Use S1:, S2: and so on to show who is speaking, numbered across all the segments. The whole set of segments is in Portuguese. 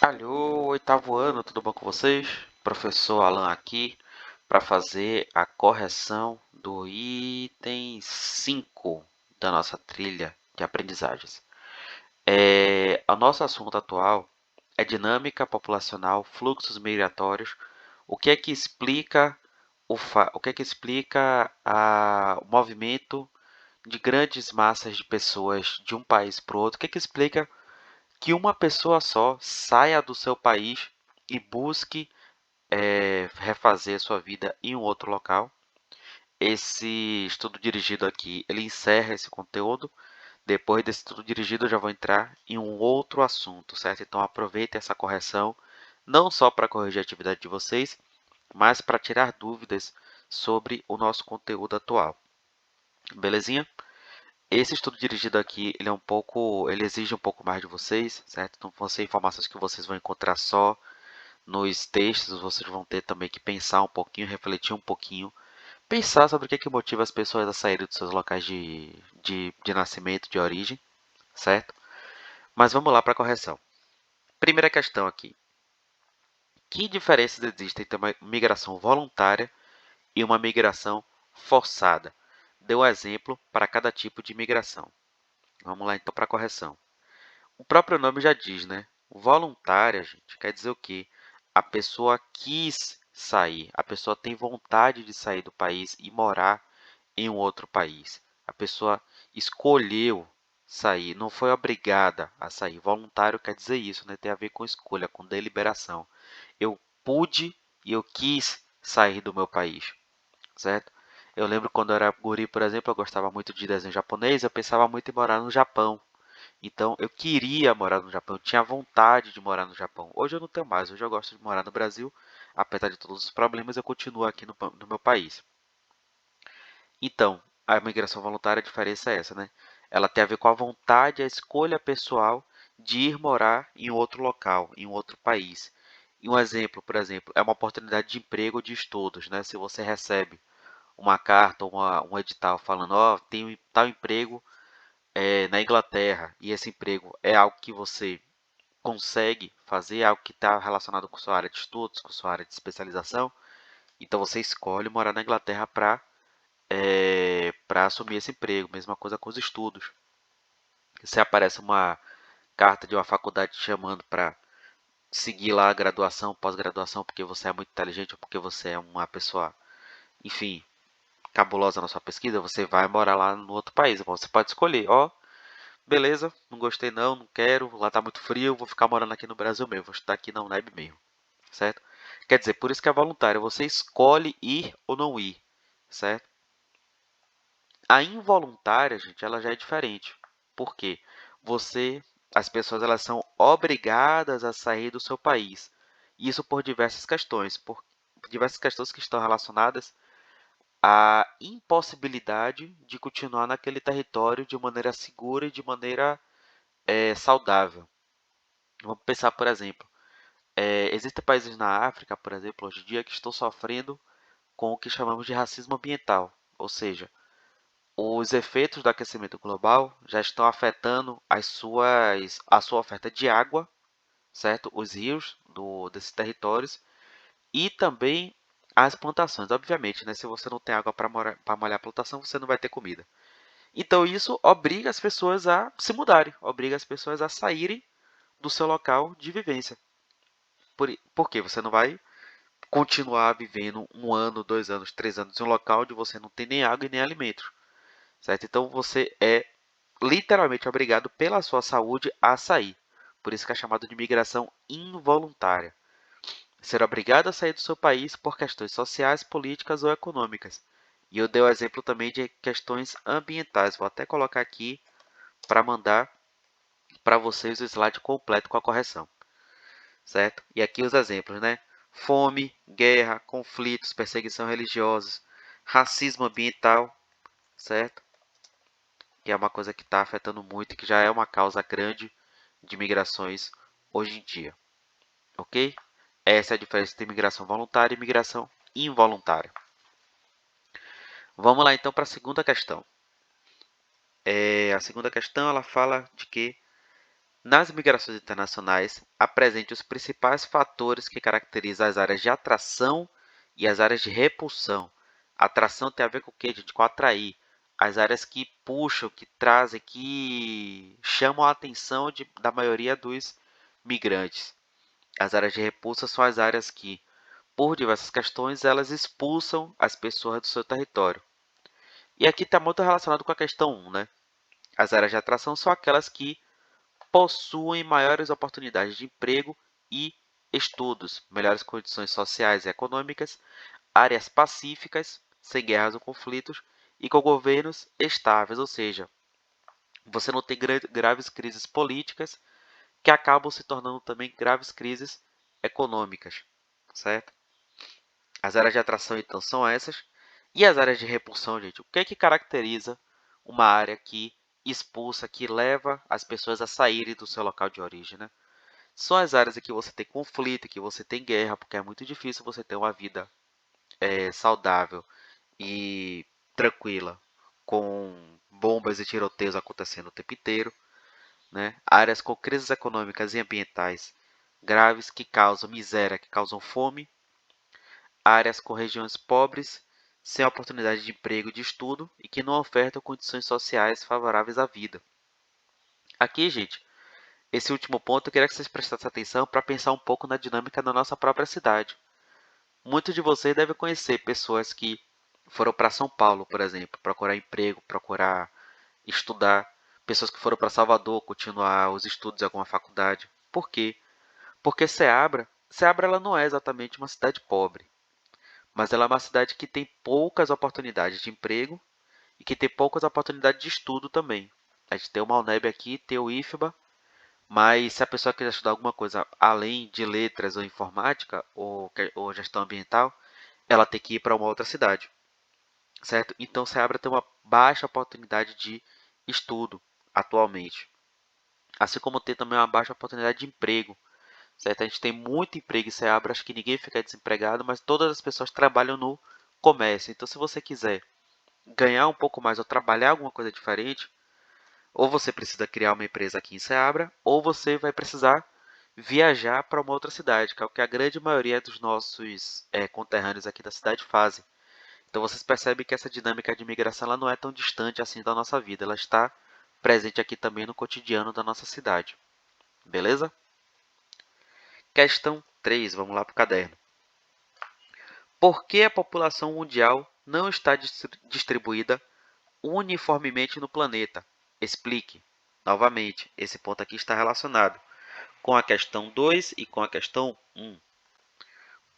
S1: Alô, oitavo ano, tudo bom com vocês? Professor Alan aqui para fazer a correção do item 5 da nossa trilha de aprendizagens. O nosso assunto atual é dinâmica populacional, fluxos migratórios. O que é que explica o que é que explica o movimento de grandes massas de pessoas de um país para o outro? O que é que explica que uma pessoa só saia do seu país e busque refazer sua vida em um outro local. Esse estudo dirigido aqui, ele encerra esse conteúdo. Depois desse estudo dirigido, eu já vou entrar em um outro assunto, certo? Então aproveite essa correção, não só para corrigir a atividade de vocês, mas para tirar dúvidas sobre o nosso conteúdo atual. Belezinha? Esse estudo dirigido aqui, ele exige um pouco mais de vocês, certo? Não vão ser informações que vocês vão encontrar só nos textos, vocês vão ter também que pensar um pouquinho, refletir um pouquinho, pensar sobre o que motiva as pessoas a saírem dos seus locais de nascimento, de origem, certo? Mas vamos lá para a correção. Primeira questão aqui. Que diferenças existem entre uma migração voluntária e uma migração forçada? Dê um exemplo para cada tipo de migração. Vamos lá então para a correção. O próprio nome já diz, né? Voluntária, gente, quer dizer o quê? A pessoa quis sair, a pessoa tem vontade de sair do país e morar em um outro país. A pessoa escolheu sair, não foi obrigada a sair. Voluntário quer dizer isso, né? Tem a ver com escolha, com deliberação. Eu pude e eu quis sair do meu país, certo? Eu lembro quando eu era guri, por exemplo, eu gostava muito de desenho japonês, eu pensava muito em morar no Japão. Então, eu queria morar no Japão, eu tinha vontade de morar no Japão. Hoje eu não tenho mais, hoje eu gosto de morar no Brasil. Apesar de todos os problemas, eu continuo aqui no meu país. Então, a migração voluntária, a diferença é essa, né? Ela tem a ver com a vontade, a escolha pessoal de ir morar em outro local, em um outro país. E um exemplo, por exemplo, é uma oportunidade de emprego ou de estudos, né? Se você recebe uma carta ou um edital falando, ó, tem tal emprego na Inglaterra e esse emprego é algo que você consegue fazer, algo que está relacionado com sua área de estudos, com sua área de especialização, então você escolhe morar na Inglaterra para assumir esse emprego. Mesma coisa com os estudos. Se aparece uma carta de uma faculdade te chamando para seguir lá a graduação, pós-graduação, porque você é muito inteligente ou porque você é uma pessoa, enfim, cabulosa na sua pesquisa, você vai morar lá no outro país. Você pode escolher, ó, beleza, não gostei não, não quero, lá tá muito frio, vou ficar morando aqui no Brasil mesmo, vou estudar aqui na UNEB mesmo, certo? Quer dizer, por isso que é voluntário, você escolhe ir ou não ir, certo? A involuntária, gente, ela já é diferente. Por quê? As pessoas elas são obrigadas a sair do seu país. Isso por diversas questões, por diversas questões que estão relacionadas à impossibilidade de continuar naquele território de maneira segura e de maneira saudável. Vamos pensar, por exemplo, existem países na África, por exemplo, hoje em dia, que estão sofrendo com o que chamamos de racismo ambiental, ou seja, os efeitos do aquecimento global já estão afetando a sua oferta de água, certo? Os rios desses territórios e também as plantações. Obviamente, né? Se você não tem água para molhar a plantação, você não vai ter comida. Então, isso obriga as pessoas a se mudarem, obriga as pessoas a saírem do seu local de vivência. Porque você não vai continuar vivendo um ano, 2 anos, 3 anos em um local onde você não tem nem água e nem alimento, certo? Então, você é literalmente obrigado pela sua saúde a sair. Por isso que é chamado de migração involuntária. Ser obrigado a sair do seu país por questões sociais, políticas ou econômicas. E eu dei o exemplo também de questões ambientais. Vou até colocar aqui para mandar para vocês o slide completo com a correção, certo? E aqui os exemplos, né? Fome, guerra, conflitos, perseguição religiosa, racismo ambiental, certo? Que é uma coisa que está afetando muito e que já é uma causa grande de migrações hoje em dia, ok? Essa é a diferença entre migração voluntária e migração involuntária. Vamos lá então para a segunda questão. A segunda questão ela fala de que Nas migrações internacionais, apresente os principais fatores que caracterizam as áreas de atração e as áreas de repulsão. Atração tem a ver com o quê, gente? Com atrair. As áreas que puxam, que trazem, que chamam a atenção da maioria dos migrantes. As áreas de repulsa são as áreas que, por diversas questões, elas expulsam as pessoas do seu território. E aqui está muito relacionado com a questão 1, né? As áreas de atração são aquelas que possuem maiores oportunidades de emprego e estudos, melhores condições sociais e econômicas, áreas pacíficas, sem guerras ou conflitos, e com governos estáveis, ou seja, você não tem graves crises políticas que acabam se tornando também graves crises econômicas, certo? As áreas de atração, então, são essas. E as áreas de repulsão, gente? O que é que caracteriza uma área que expulsa, que leva as pessoas a saírem do seu local de origem, né? São as áreas em que você tem conflito, que você tem guerra, porque é muito difícil você ter uma vida saudável e tranquila, com bombas e tiroteios acontecendo o tempo inteiro, né? Áreas com crises econômicas e ambientais graves que causam miséria, que causam fome, áreas com regiões pobres, sem oportunidade de emprego e de estudo e que não ofertam condições sociais favoráveis à vida. Aqui, gente, esse último ponto eu queria que vocês prestassem atenção para pensar um pouco na dinâmica da nossa própria cidade. Muitos de vocês devem conhecer pessoas que foram para São Paulo, por exemplo, procurar emprego, procurar estudar, pessoas que foram para Salvador continuar os estudos em alguma faculdade. Por quê? Porque Ceabra ela não é exatamente uma cidade pobre, mas ela é uma cidade que tem poucas oportunidades de emprego e que tem poucas oportunidades de estudo também. A gente tem o Mauneb aqui, tem o IFBA, mas se a pessoa quiser estudar alguma coisa além de letras ou informática ou gestão ambiental, ela tem que ir para uma outra cidade, certo? Então, Ceabra tem uma baixa oportunidade de estudo atualmente, assim como tem também uma baixa oportunidade de emprego, certo? A gente tem muito emprego em Ceabra, acho que ninguém fica desempregado, mas todas as pessoas trabalham no comércio. Então, se você quiser ganhar um pouco mais ou trabalhar alguma coisa diferente, ou você precisa criar uma empresa aqui em Ceabra, ou você vai precisar viajar para uma outra cidade, que é o que a grande maioria dos nossos conterrâneos aqui da cidade fazem. Então vocês percebem que essa dinâmica de imigração ela não é tão distante assim da nossa vida, ela está presente aqui também no cotidiano da nossa cidade. Beleza? Questão 3, vamos lá para o caderno. Por que a população mundial não está distribuída uniformemente no planeta? Explique. Novamente, esse ponto aqui está relacionado com a questão 2 e com a questão 1.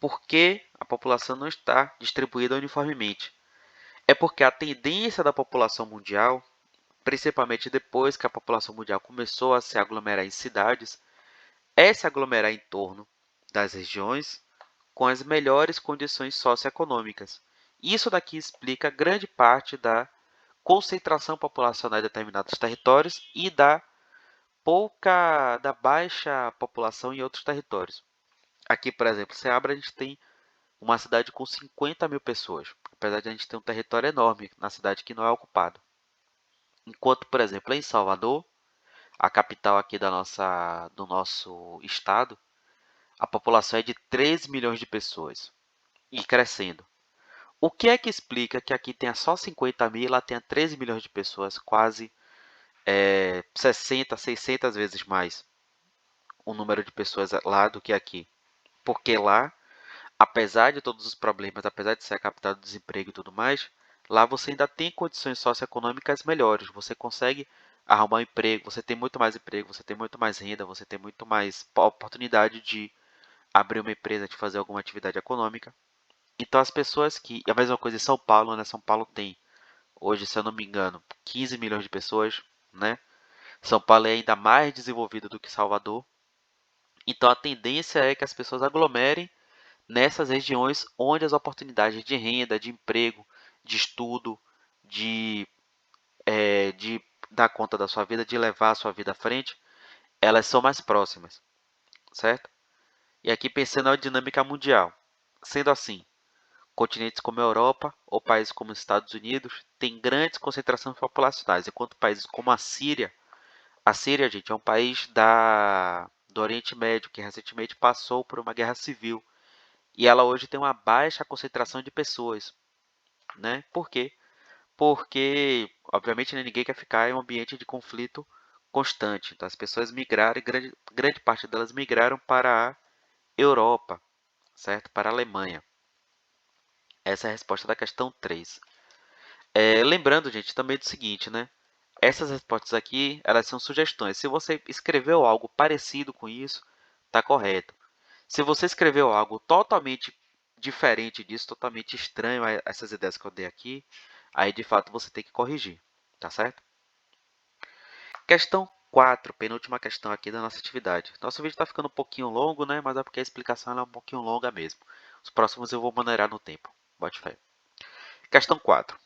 S1: Por que a população não está distribuída uniformemente? É porque a tendência da população mundial, principalmente depois que a população mundial começou a se aglomerar em cidades, é se aglomerar em torno das regiões com as melhores condições socioeconômicas. Isso daqui explica grande parte da concentração populacional em determinados territórios e da baixa população em outros territórios. Aqui, por exemplo, Ceabra, a gente tem uma cidade com 50 mil pessoas, apesar de a gente ter um território enorme na cidade que não é ocupado. Enquanto, por exemplo, em Salvador, a capital aqui do nosso estado, a população é de 3 milhões de pessoas e crescendo. O que é que explica que aqui tenha só 50 mil e lá tenha 13 milhões de pessoas, quase 60, 600 vezes mais o número de pessoas lá do que aqui? Porque lá, apesar de todos os problemas, apesar de ser a capital do desemprego e tudo mais, lá você ainda tem condições socioeconômicas melhores. Você consegue arrumar um emprego, você tem muito mais emprego, você tem muito mais renda, você tem muito mais oportunidade de abrir uma empresa, de fazer alguma atividade econômica. Então as pessoas que... E a mesma coisa em São Paulo, né? São Paulo tem, hoje, se eu não me engano, 15 milhões de pessoas, né? São Paulo é ainda mais desenvolvido do que Salvador. Então a tendência é que as pessoas aglomerem nessas regiões onde as oportunidades de renda, de emprego, de estudo, de, de dar conta da sua vida, de levar a sua vida à frente, elas são mais próximas, certo? E aqui pensando na dinâmica mundial. Sendo assim, continentes como a Europa ou países como os Estados Unidos têm grandes concentrações populacionais, enquanto países como a Síria A Síria, gente, é um país do Oriente Médio que recentemente passou por uma guerra civil e ela hoje tem uma baixa concentração de pessoas, né? Por quê? Porque, obviamente, né, ninguém quer ficar em um ambiente de conflito constante. Então, as pessoas migraram, e grande parte delas migraram para a Europa, certo? Para a Alemanha. Essa é a resposta da questão 3. Lembrando, gente, também do seguinte, né? Essas respostas aqui, elas são sugestões. Se você escreveu algo parecido com isso, está correto. Se você escreveu algo totalmente diferente disso, totalmente estranho a essas ideias que eu dei aqui, aí de fato você tem que corrigir, tá certo? Questão 4, penúltima questão aqui da nossa atividade. Nosso vídeo está ficando um pouquinho longo, né? Mas é porque a explicação é um pouquinho longa mesmo. Os próximos eu vou maneirar no tempo. Bote fé. Questão 4.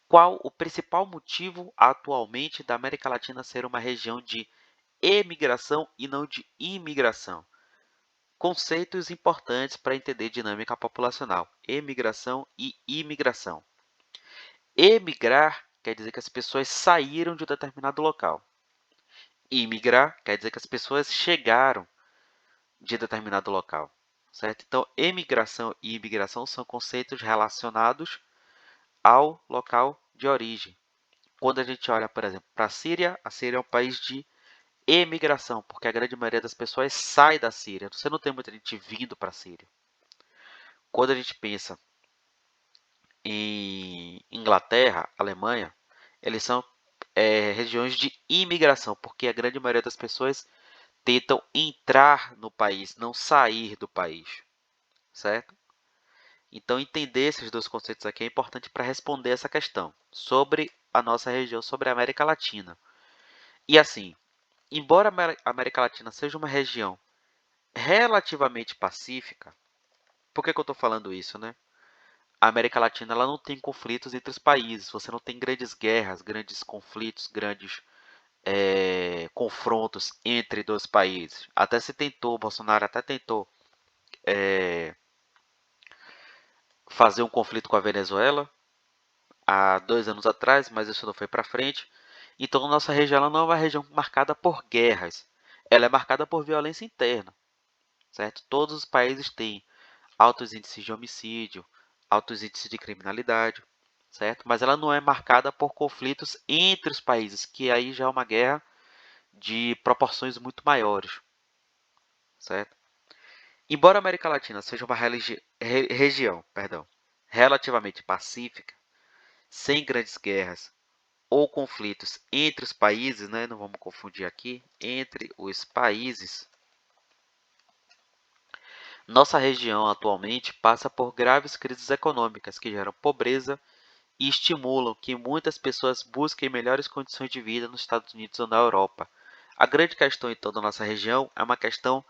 S1: Qual o principal motivo atualmente da América Latina ser uma região de emigração e não de imigração? Conceitos importantes para entender dinâmica populacional: emigração e imigração. Emigrar quer dizer que as pessoas saíram de um determinado local. Imigrar quer dizer que as pessoas chegaram de determinado local, certo? Então, emigração e imigração são conceitos relacionados ao local de origem. Quando a gente olha, por exemplo, para a Síria é um país de emigração, porque a grande maioria das pessoas sai da Síria. Você não tem muita gente vindo para a Síria. Quando a gente pensa em Inglaterra, Alemanha, eles são regiões de imigração, porque a grande maioria das pessoas tentam entrar no país, não sair do país, certo? Então, entender esses dois conceitos aqui é importante para responder essa questão sobre a nossa região, sobre a América Latina. E assim, embora a América Latina seja uma região relativamente pacífica, por que eu estou falando isso, né? A América Latina ela não tem conflitos entre os países, você não tem grandes guerras, grandes conflitos, grandes confrontos entre dois países. Até se tentou, Bolsonaro até tentou fazer um conflito com a Venezuela há 2 anos atrás, mas isso não foi para frente. Então, nossa região ela não é uma região marcada por guerras, ela é marcada por violência interna, certo? Todos os países têm altos índices de homicídio, altos índices de criminalidade, certo? Mas ela não é marcada por conflitos entre os países, que aí já é uma guerra de proporções muito maiores, certo? Embora a América Latina seja uma região, relativamente pacífica, sem grandes guerras ou conflitos entre os países, né? Não vamos confundir aqui, entre os países, nossa região atualmente passa por graves crises econômicas que geram pobreza e estimulam que muitas pessoas busquem melhores condições de vida nos Estados Unidos ou na Europa. A grande questão, então, da nossa região é uma questão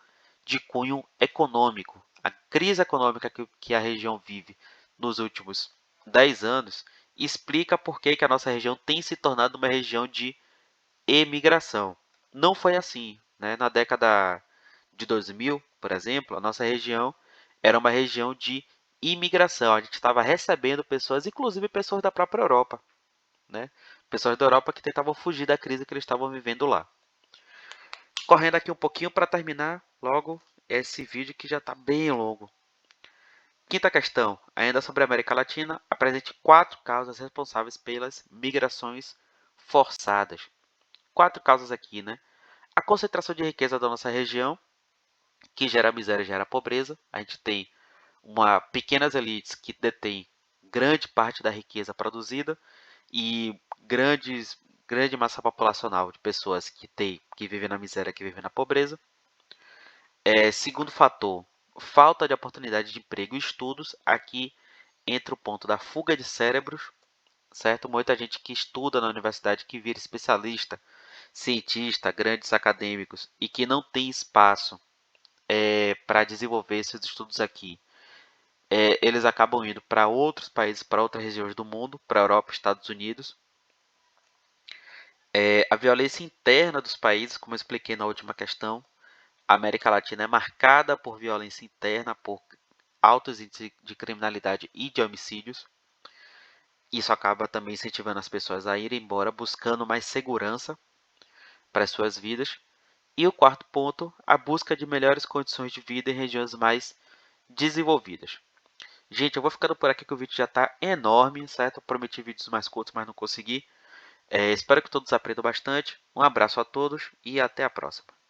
S1: de cunho econômico. A crise econômica que a região vive nos últimos 10 anos explica por que a nossa região tem se tornado uma região de emigração. Não foi assim, né? Na década de 2000, por exemplo, a nossa região era uma região de imigração. A gente estava recebendo pessoas, inclusive pessoas da própria Europa, né? Pessoas da Europa que tentavam fugir da crise que eles estavam vivendo lá. Correndo aqui um pouquinho para terminar logo esse vídeo que já está bem longo. Quinta questão, ainda sobre a América Latina, apresente 4 causas responsáveis pelas migrações forçadas. 4 causas aqui, né? A concentração de riqueza da nossa região, que gera miséria e gera pobreza. A gente tem pequenas elites que detêm grande parte da riqueza produzida e grande massa populacional de pessoas que vivem na miséria, que vivem na pobreza. Segundo fator, falta de oportunidade de emprego e estudos. Aqui entra o ponto da fuga de cérebros, certo? Muita gente que estuda na universidade, que vira especialista, cientista, grandes acadêmicos e que não tem espaço para desenvolver esses estudos aqui. Eles acabam indo para outros países, para outras regiões do mundo, para a Europa, Estados Unidos. A violência interna dos países, como eu expliquei na última questão, a América Latina é marcada por violência interna, por altos índices de criminalidade e de homicídios. Isso acaba também incentivando as pessoas a irem embora, buscando mais segurança. para as suas vidas. E o quarto ponto, a busca de melhores condições de vida em regiões mais desenvolvidas. Gente, eu vou ficando por aqui que o vídeo já está enorme, certo? Eu prometi vídeos mais curtos, mas não consegui. Espero que todos aprendam bastante. Um abraço a todos e até a próxima.